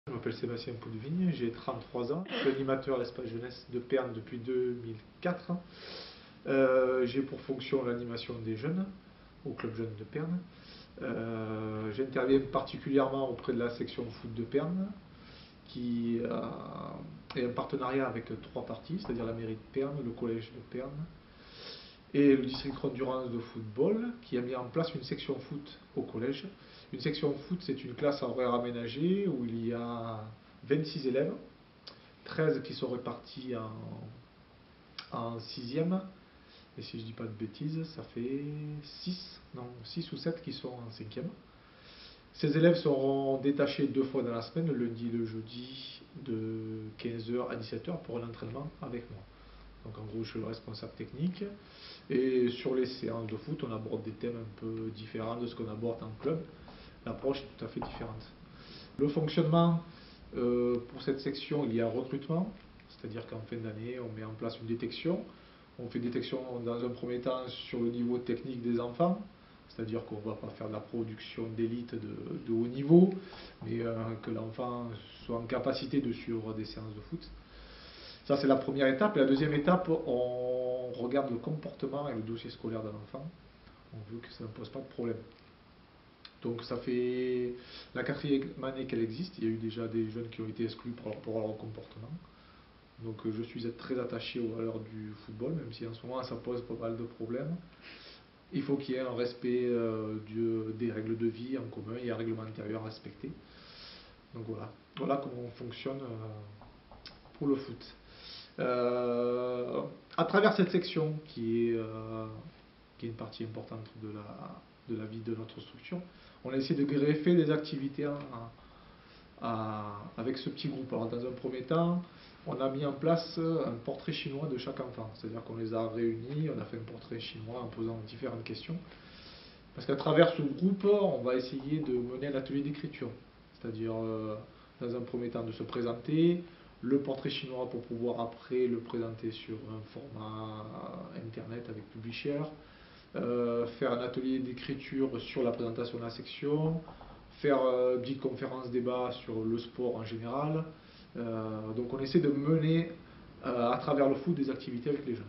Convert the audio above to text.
Je m'appelle Sébastien Poudevigne, j'ai 33 ans, je suis animateur à l'espace jeunesse de Pernes depuis 2004. J'ai pour fonction l'animation des jeunes au club jeune de Pernes. J'interviens particulièrement auprès de la section foot de Pernes qui est un partenariat avec trois parties, c'est-à-dire la mairie de Pernes, le collège de Pernes et le district d'endurance de football qui a mis en place une section foot au collège. Une section foot, c'est une classe à horaire aménagé où il y a 26 élèves, 13 qui sont répartis en 6e, et si je ne dis pas de bêtises, ça fait 6 ou 7 qui sont en 5e. Ces élèves seront détachés 2 fois dans la semaine, le lundi et le jeudi, de 15h à 17h pour un entraînement avec moi. Donc en gros, je suis le responsable technique. Et sur les séances de foot, on aborde des thèmes un peu différents de ce qu'on aborde en club. L'approche est tout à fait différente. Le fonctionnement, pour cette section, il y a un recrutement, c'est-à-dire qu'en fin d'année, on met en place une détection. On fait détection dans un premier temps sur le niveau technique des enfants, c'est-à-dire qu'on ne va pas faire de la production d'élite de haut niveau, mais que l'enfant soit en capacité de suivre des séances de foot. Ça, c'est la première étape. Et la deuxième étape, on regarde le comportement et le dossier scolaire d'un enfant. On veut que ça ne pose pas de problème. Donc ça fait la 4e année qu'elle existe. Il y a eu déjà des jeunes qui ont été exclus par rapport à leur comportement. Donc je suis très attaché aux valeurs du football, même si en ce moment ça pose pas mal de problèmes. Il faut qu'il y ait un respect des règles de vie en commun, il y a un règlement intérieur à respecter. Donc voilà comment on fonctionne pour le foot. À travers cette section qui est une partie importante de la vie de notre structure, on a essayé de greffer des activités avec ce petit groupe. Alors, dans un premier temps, on a mis en place un portrait chinois de chaque enfant, c'est-à-dire qu'on les a réunis, on a fait un portrait chinois en posant différentes questions. Parce qu'à travers ce groupe, on va essayer de mener un atelier d'écriture, c'est-à-dire dans un premier temps de se présenter, le portrait chinois pour pouvoir après le présenter sur un format internet avec Publishare, faire un atelier d'écriture sur la présentation de la section, faire une petite conférence débat sur le sport en général. Donc on essaie de mener à travers le foot des activités avec les jeunes.